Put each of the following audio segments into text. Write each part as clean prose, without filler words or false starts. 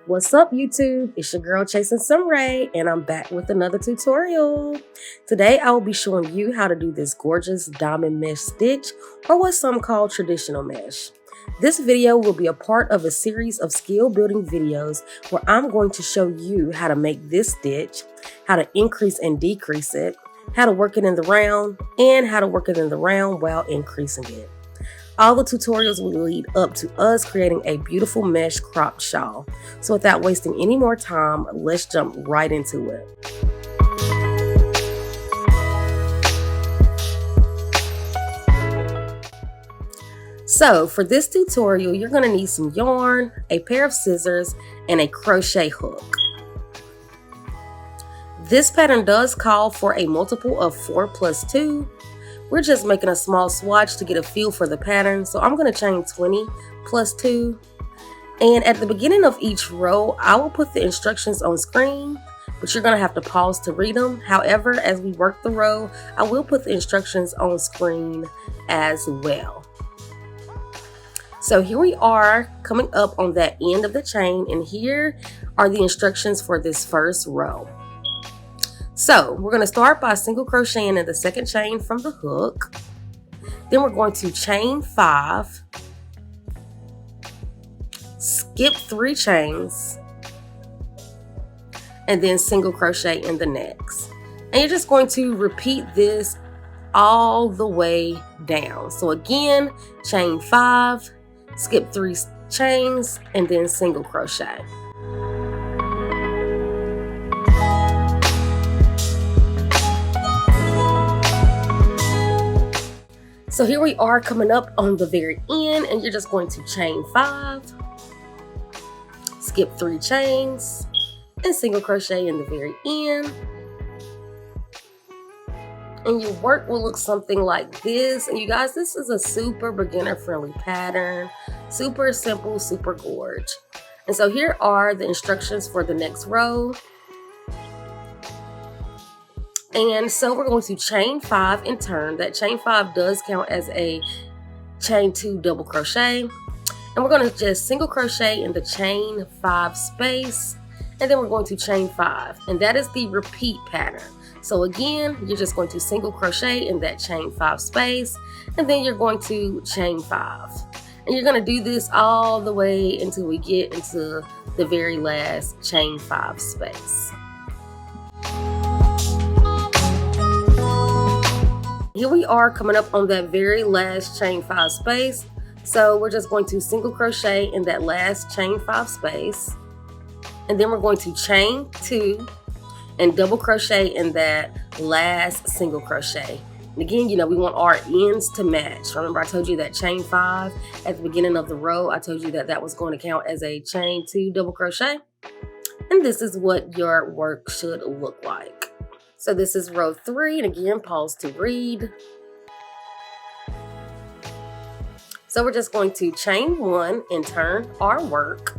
What's up, YouTube? It's your girl chasing SunRaee, and I'm back with another tutorial. Today I will be showing you how to do this gorgeous diamond mesh stitch, or what some call traditional mesh. This video will be a part of a series of skill building videos where I'm going to show you how to make this stitch, how to increase and decrease it, how to work it in the round, and how to work it in the round while increasing it. All the tutorials will lead up to us creating a beautiful mesh cropped shawl. So without wasting any more time, let's jump right into it. So for this tutorial, you're going to need some yarn, a pair of scissors, and a crochet hook. This pattern does call for a multiple of 4 plus 2. We're just making a small swatch to get a feel for the pattern, so I'm going to chain 20 plus 2. And at the beginning of each row, I will put the instructions on screen, but you're going to have to pause to read them. However, as we work the row, I will put the instructions on screen as well. So here we are coming up on that end of the chain, and here are the instructions for this first row. So we're going to start by single crocheting in the second chain from the hook. Then we're going to chain 5, skip 3 chains, and then single crochet in the next. And you're just going to repeat this all the way down. So again, chain 5, skip 3 chains, and then single crochet. So here we are coming up on the very end, and you're just going to chain 5, skip 3 chains, and single crochet in the very end. And your work will look something like this. And you guys, this is a super beginner friendly pattern, super simple, super gorge. And so here are the instructions for the next row. And so we're going to chain 5 and turn. That chain 5 does count as a chain 2 double crochet. And we're going to just single crochet in the chain 5 space. And then we're going to chain 5. And that is the repeat pattern. So again, you're just going to single crochet in that chain 5 space. And then you're going to chain 5. And you're going to do this all the way until we get into the very last chain 5 space. Here we are coming up on that very last chain 5 space. So we're just going to single crochet in that last chain 5 space. And then we're going to chain 2 and double crochet in that last single crochet. And again, you know, we want our ends to match. Remember I told you that chain 5 at the beginning of the row, I told you that that was going to count as a chain 2 double crochet. And this is what your work should look like. So this is row 3, and again, pause to read. So we're just going to chain 1 and turn our work.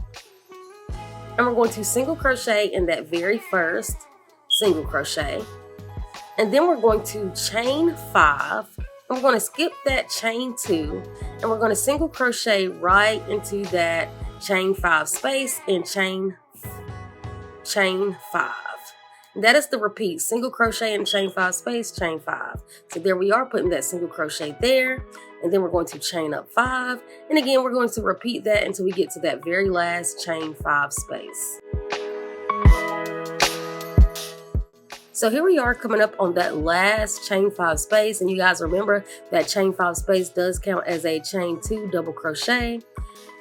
And we're going to single crochet in that very first single crochet. And then we're going to chain 5. And we're going to skip that chain 2. And we're going to single crochet right into that chain 5 space and chain 5. That is the repeat, single crochet in chain 5 space, chain 5. So there we are, putting that single crochet there, and then we're going to chain up 5, and again we're going to repeat that until we get to that very last chain 5 space. So here we are coming up on that last chain 5 space, and you guys remember that chain 5 space does count as a chain 2 double crochet,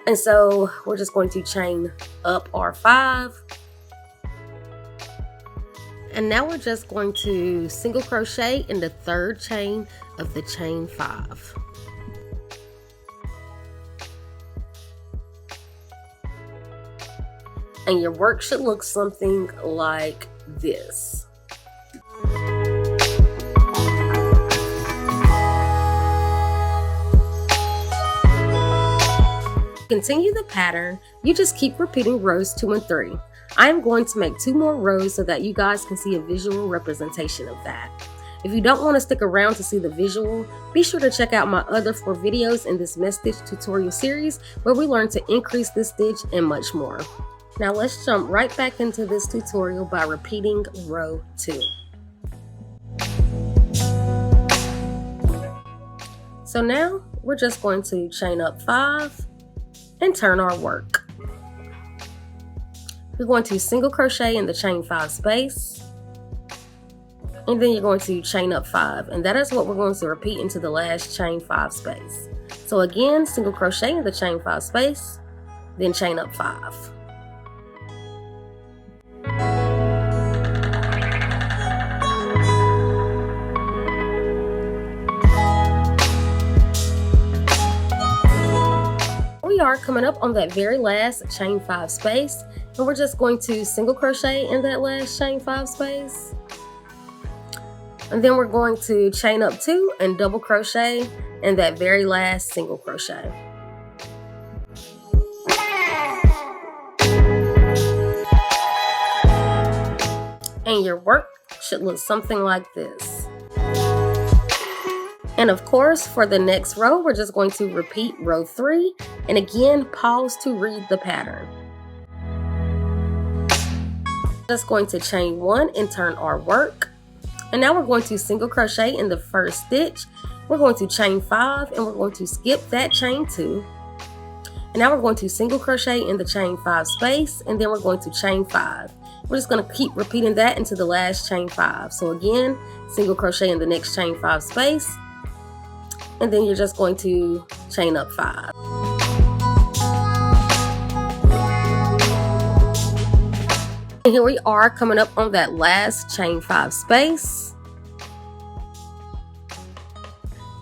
and so we're just going to chain up our 5. And now we're just going to single crochet in the 3rd chain of the chain 5. And your work should look something like this. Continue the pattern, you just keep repeating rows 2 and 3. I am going to make 2 more rows so that you guys can see a visual representation of that. If you don't want to stick around to see the visual, be sure to check out my other 4 videos in this mesh stitch tutorial series where we learn to increase this stitch and much more. Now let's jump right back into this tutorial by repeating row 2. So now we're just going to chain up 5 and turn our work. You're going to single crochet in the chain 5 space, and then you're going to chain up 5, and that is what we're going to repeat into the last chain 5 space. So again, single crochet in the chain 5 space, then chain up 5. We are coming up on that very last chain 5 space, and we're just going to single crochet in that last chain 5 space, and then we're going to chain up 2 and double crochet in that very last single crochet. And your work should look something like this. And of course, for the next row, we're just going to repeat row 3, and again, pause to read the pattern. Just going to chain 1 and turn our work. And now we're going to single crochet in the first stitch. We're going to chain 5 and we're going to skip that chain 2. And now we're going to single crochet in the chain 5 space, and then we're going to chain 5. We're just going to keep repeating that into the last chain 5. So again, single crochet in the next chain 5 space, and then you're just going to chain up 5. And here we are coming up on that last chain 5 space.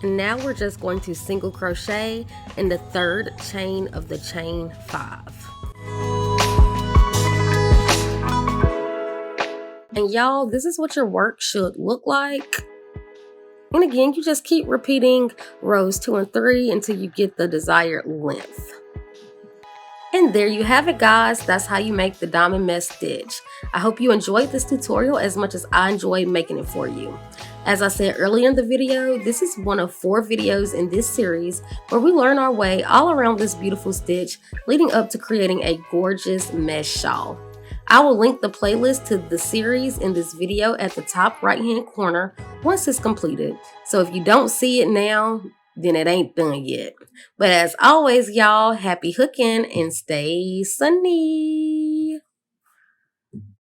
And now we're just going to single crochet in the third chain of the chain 5. And y'all, this is what your work should look like. And again, you just keep repeating rows 2 and 3 until you get the desired length. And there you have it, guys. That's how you make the diamond mesh stitch. I hope you enjoyed this tutorial as much as I enjoyed making it for you. As I said earlier in the video, this is one of 4 videos in this series where we learn our way all around this beautiful stitch, leading up to creating a gorgeous mesh shawl. I will link the playlist to the series in this video at the top right hand corner once it's completed. So if you don't see it now, then it ain't done yet. But as always, y'all, happy hooking and stay sunny.